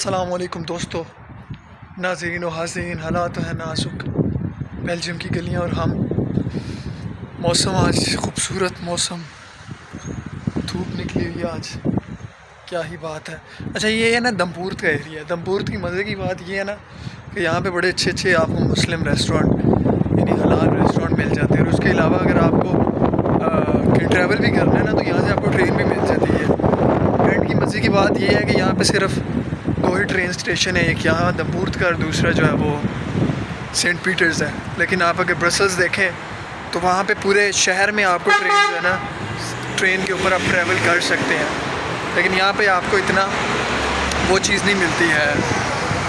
अस्सलाम वालेकुम दोस्तों, नाज़रीन व हाज़रीन। हालात है नाजुक बेल्जियम की गलियां और हम। मौसम आज ख़ूबसूरत मौसम, धूप निकली हुई है आज, क्या ही बात है। अच्छा, ये है ना दमपूर्त का एरिया। दमपूर्त की मज़े की बात ये है ना कि यहाँ पे बड़े अच्छे अच्छे आपको मुस्लिम रेस्टोरेंट यानी हलाल रेस्टोरेंट मिल जाते हैं। और उसके अलावा अगर आपको कहीं ट्रैवल भी करना है ना, तो यहाँ से आपको ट्रेन भी मिल जाती है। एंड की मज़े की बात ये है कि यहाँ पे सिर्फ दो ही ट्रेन स्टेशन है, एक यहाँ दमपूर्त का और दूसरा जो है वो सेंट पीटर्स है। लेकिन आप अगर ब्रसल्स देखें तो वहाँ पे पूरे शहर में आपको ट्रेन जो है ना, ट्रेन के ऊपर आप ट्रैवल कर सकते हैं। लेकिन यहाँ पे आपको इतना वो चीज़ नहीं मिलती है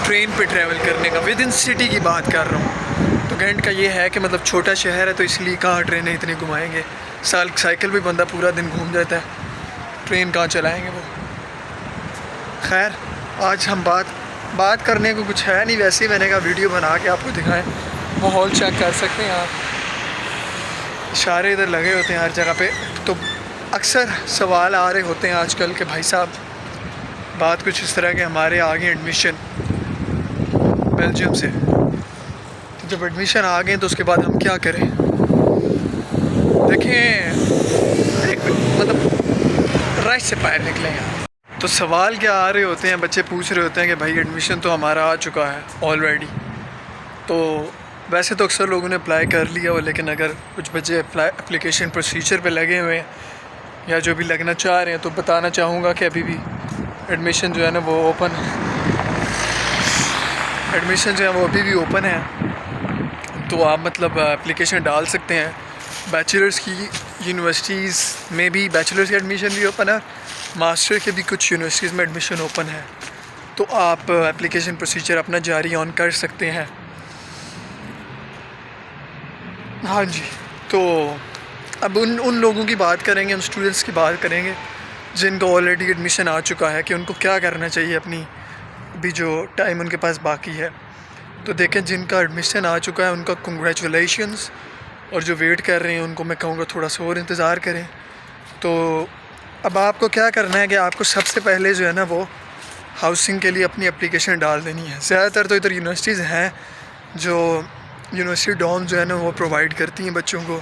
ट्रेन पे ट्रैवल करने का। विद इन सिटी की बात कर रहा हूँ। तो गेंट का ये है कि मतलब छोटा शहर है, तो इसलिए कहाँ ट्रेनें इतनी घुमाएंगे। साइकिल भी बंदा पूरा दिन घूम जाता है, ट्रेन कहाँ चलाएँगे वो। खैर, आज हम बात करने को कुछ है नहीं, वैसे ही मैंने कहा वीडियो बना के आपको दिखाएं। माहौल चेक कर सकते हैं आप, इशारे इधर लगे होते हैं हर जगह पे। तो अक्सर सवाल आ रहे होते हैं आजकल के भाई साहब, बात कुछ इस तरह के हमारे आ गए एडमिशन बेल्जियम से। तो जब एडमिशन आ गए तो उसके बाद हम क्या करें। देखें, एक मतलब रश से बाहर निकले यहाँ। तो सवाल क्या आ रहे होते हैं, बच्चे पूछ रहे होते हैं कि भाई एडमिशन तो हमारा आ चुका है ऑलरेडी। तो वैसे तो अक्सर लोगों ने अप्लाई कर लिया हो, लेकिन अगर कुछ बच्चे एप्लीकेशन प्रोसीजर पे लगे हुए हैं या जो भी लगना चाह रहे हैं, तो बताना चाहूँगा कि अभी भी एडमिशन जो है ना वो ओपन है। एडमिशन जो है वो अभी भी ओपन है, तो आप मतलब एप्लीकेशन डाल सकते हैं। बैचलर्स की यूनिवर्सिटीज़ में भी बैचलर्स की एडमिशन भी ओपन है, मास्टर के भी कुछ यूनिवर्सिटीज़ में एडमिशन ओपन है। तो आप एप्लीकेशन प्रोसीजर अपना जारी ऑन कर सकते हैं। हाँ जी, तो अब उन लोगों की बात करेंगे, उन स्टूडेंट्स की बात करेंगे जिनको ऑलरेडी एडमिशन आ चुका है कि उनको क्या करना चाहिए अपनी अभी जो टाइम उनके पास बाकी है। तो देखें, जिनका एडमिशन आ चुका है उनका कंग्रेचुलेशंस, और जो वेट कर रहे हैं उनको मैं कहूँगा थोड़ा सा और इंतज़ार करें। तो अब आपको क्या करना है कि आपको सबसे पहले जो है ना वो हाउसिंग के लिए अपनी एप्लीकेशन डाल देनी है। ज़्यादातर तो इधर यूनिवर्सिटीज़ हैं जो यूनिवर्सिटी डॉर्म जो है ना वो प्रोवाइड करती हैं बच्चों को।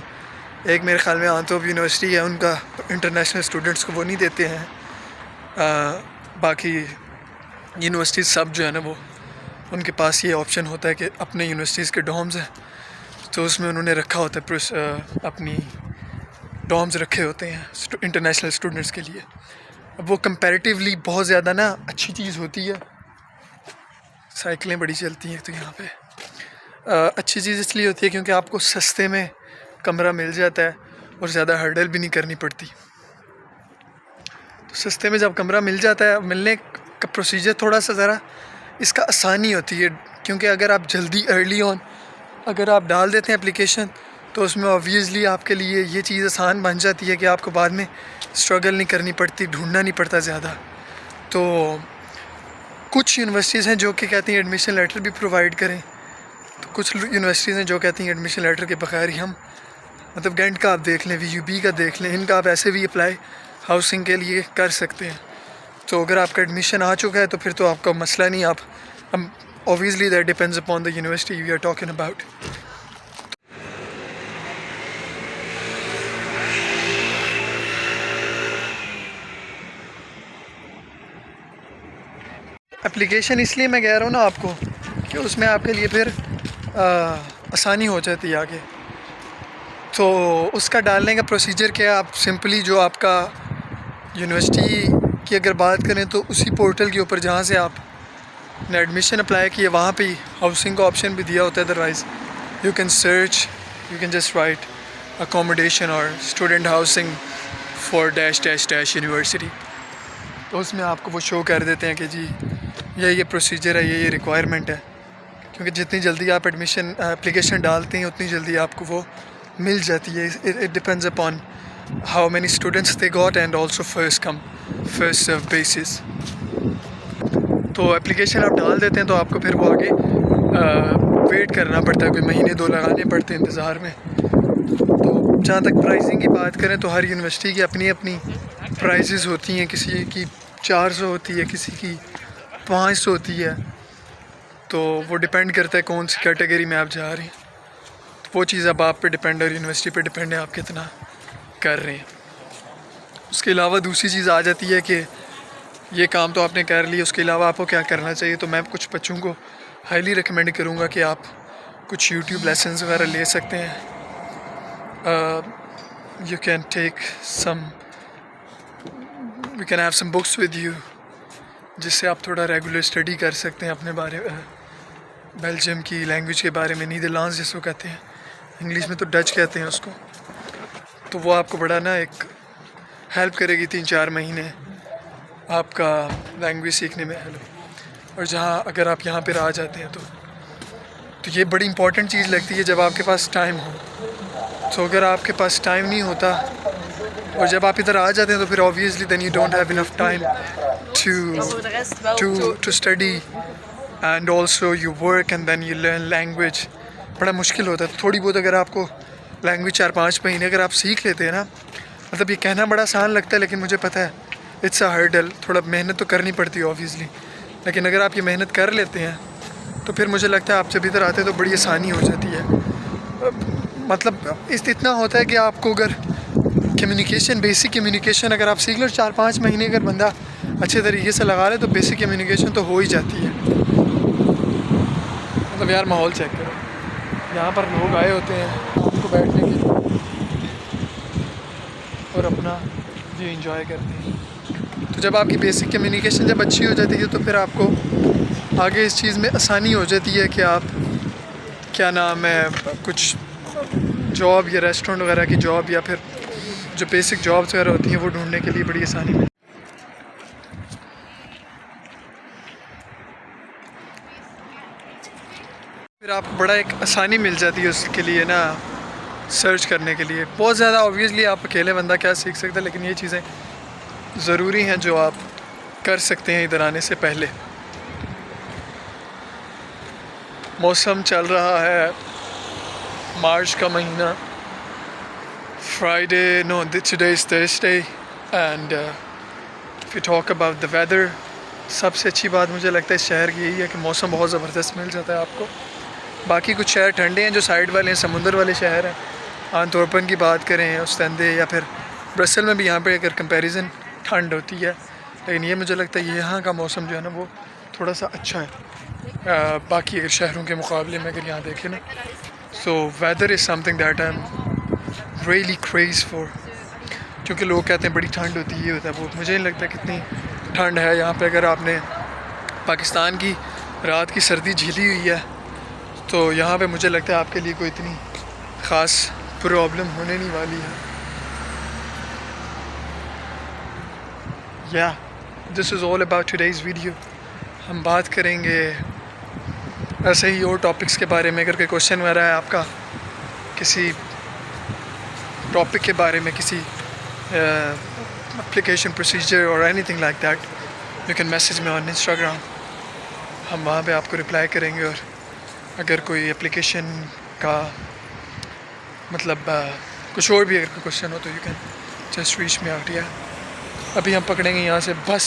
एक मेरे ख़्याल में आंतोप यूनिवर्सिटी है, उनका इंटरनेशनल स्टूडेंट्स को वो नहीं देते हैं। बाकी यूनिवर्सिटीज़ सब जो है ना वो उनके पास ये ऑप्शन होता है कि अपने यूनिवर्सिटीज़ के डॉर्म्स हैं, तो उसमें उन्होंने रखा होता है अपनी डॉर्म्स रखे होते हैं इंटरनेशनल स्टूडेंट्स के लिए। अब वो कंपैरेटिवली बहुत ज़्यादा ना अच्छी चीज़ होती है। साइकिलें बड़ी चलती हैं, तो यहाँ पे अच्छी चीज़ इसलिए होती है क्योंकि आपको सस्ते में कमरा मिल जाता है और ज़्यादा हर्डल भी नहीं करनी पड़ती। तो सस्ते में जब कमरा मिल जाता है, मिलने का प्रोसीजर थोड़ा सा ज़रा इसका आसानी होती है, क्योंकि अगर आप जल्दी अर्ली ऑन अगर आप डाल देते हैं एप्लीकेशन, तो उसमें ऑब्वियसली आपके लिए ये चीज़ आसान बन जाती है कि आपको बाद में स्ट्रगल नहीं करनी पड़ती, ढूंढना नहीं पड़ता ज़्यादा। तो कुछ यूनिवर्सिटीज़ हैं जो कि कहती हैं एडमिशन लेटर भी प्रोवाइड करें, तो कुछ यूनिवर्सिटीज़ हैं जो कहती हैं एडमिशन लेटर के बगैर ही हम मतलब गेंट का आप देख लें, VUB का देख लें, इनका आप ऐसे भी अप्लाई हाउसिंग के लिए कर सकते हैं। तो अगर आपका एडमिशन आ चुका है तो फिर तो आपका मसला नहीं। आप obviously that depends upon the university we are talking about. Application इसलिए मैं कह रहा हूँ ना आपको कि उसमें आपके लिए फिर आसानी हो जाती है आगे। तो उसका डालने का प्रोसीजर क्या है, आप सिंपली जो आपका यूनिवर्सिटी की अगर बात करें तो उसी पोर्टल के ऊपर जहाँ से आपने एडमिशन अप्लाई किया वहाँ पे ही हाउसिंग का ऑप्शन भी दिया होता है। Otherwise you can search, you can just write accommodation और student housing for dash dash dash university. तो उसमें आपको वो शो कर देते हैं कि जी ये प्रोसीजर है, ये रिक्वायरमेंट है। क्योंकि जितनी जल्दी आप एप्लीकेशन डालते हैं उतनी जल्दी आपको वो मिल जाती है। It depends upon how many students they got and also first come first serve basis. तो एप्लीकेशन आप डाल देते हैं तो आपको फिर वो आगे वेट करना पड़ता है, कोई महीने 2 लगाने पड़ते हैं इंतज़ार में। तो जहाँ तक प्राइसिंग की बात करें तो हर यूनिवर्सिटी की अपनी अपनी प्राइसेस होती हैं। किसी की 400 होती है, किसी की 500 होती है, तो वो डिपेंड करता है कौन सी कैटेगरी में आप जा रहे हैं। तो वो चीज़ अब आप पे डिपेंड है और यूनिवर्सिटी पे डिपेंड है आप कितना कर रहे हैं। उसके अलावा दूसरी चीज़ आ जाती है कि ये काम तो आपने कर लिया, उसके अलावा आपको क्या करना चाहिए। तो मैं कुछ बच्चों को हाईली रिकमेंड करूँगा कि आप कुछ यूट्यूब लेसन्स वगैरह ले सकते हैं। You can take some, you can have some books with you, जिससे आप थोड़ा रेगुलर स्टडी कर सकते हैं अपने बारे में, बेल्जियम की लैंग्वेज के बारे में, नीदरलैंड्स जिसको कहते हैं, इंग्लिश में तो डच कहते हैं उसको। तो वो आपको बड़ा ना एक हेल्प करेगी 3-4 महीने आपका लैंग्वेज सीखने में। हेलो, और जहाँ अगर आप यहाँ पर आ जाते हैं तो ये बड़ी इंपॉर्टेंट चीज़ लगती है जब आपके पास टाइम हो। तो अगर आपके पास टाइम नहीं होता और जब आप इधर आ जाते हैं तो फिर obviously then you don't have enough time to study and also you work and then you learn language. बड़ा मुश्किल होता है। तो थोड़ी बहुत अगर आपको लैंग्वेज 4-5 महीने अगर आप सीख लेते हैं ना, मतलब ये कहना बड़ा आसान लगता है लेकिन मुझे पता है इट्स अ हर्डल, थोड़ा मेहनत तो करनी पड़ती है ऑब्वियसली, लेकिन अगर आप ये मेहनत कर लेते हैं तो फिर मुझे लगता है आप जब इधर आते हैं तो बड़ी आसानी हो जाती है। मतलब इतना होता है कि आपको अगर कम्युनिकेशन, बेसिक कम्युनिकेशन अगर आप सीख लो 4-5 महीने अगर बंदा अच्छे तरीके से लगा ले तो बेसिक कम्युनिकेशन तो हो ही जाती है। मतलब यार माहौल चेक करो, यहाँ पर लोग आए होते हैं आपको बैठने के लिए और अपना ये इंजॉय करते हैं। तो जब आपकी बेसिक कम्युनिकेशन जब अच्छी हो जाती है तो फिर आपको आगे इस चीज़ में आसानी हो जाती है कि आप क्या नाम है कुछ जॉब या रेस्टोरेंट वगैरह की जॉब या फिर जो बेसिक जॉब्स वगैरह होती हैं वो ढूंढने के लिए बड़ी आसानी मिलती है। फिर आपको बड़ा एक आसानी मिल जाती है उसके लिए ना, सर्च करने के लिए। बहुत ज़्यादा ऑब्वियसली आप अकेले बंदा क्या सीख सकता है, लेकिन ये चीज़ें ज़रूरी हैं जो आप कर सकते हैं इधर आने से पहले। मौसम चल रहा है मार्च का महीना, Friday, no today is Thursday and if you talk about the weather, सबसे अच्छी बात मुझे लगता है शहर की यही है कि मौसम बहुत ज़बरदस्त मिल जाता है आपको। बाकी कुछ शहर ठंडे हैं जो साइड वाले हैं, समुंदर वाले शहर हैं, आंतोर्पन की बात करें, उस्तंदे या फिर ब्रसल में भी यहाँ पे अगर कंपैरिजन ठंड होती है, लेकिन ये मुझे लगता है यहाँ का मौसम जो है ना वो थोड़ा सा अच्छा है बाकी अगर शहरों के मुकाबले में अगर यहाँ देखें ना। So whether is something that I am really craze for, क्योंकि लोग कहते हैं बड़ी ठंड होती है, ये होता है वो, मुझे नहीं लगता कितनी ठंड है यहाँ पे। अगर आपने पाकिस्तान की रात की सर्दी झेली हुई है तो यहाँ पे मुझे लगता है आपके लिए कोई इतनी ख़ास प्रॉब्लम होने नहीं वाली है। या this is all about today's video. हम बात करेंगे ऐसे ही और टॉपिक्स के बारे में। अगर कोई क्वेश्चन वगैरह है आपका किसी टॉपिक के बारे में, किसी एप्लीकेशन प्रोसीजर और anything like that, you can message me on Instagram. हम वहाँ पे आपको रिप्लाई करेंगे। और अगर कोई एप्लीकेशन का मतलब कुछ और भी अगर कोई क्वेश्चन हो तो you can just reach me out. या अभी हम पकड़ेंगे यहाँ से बस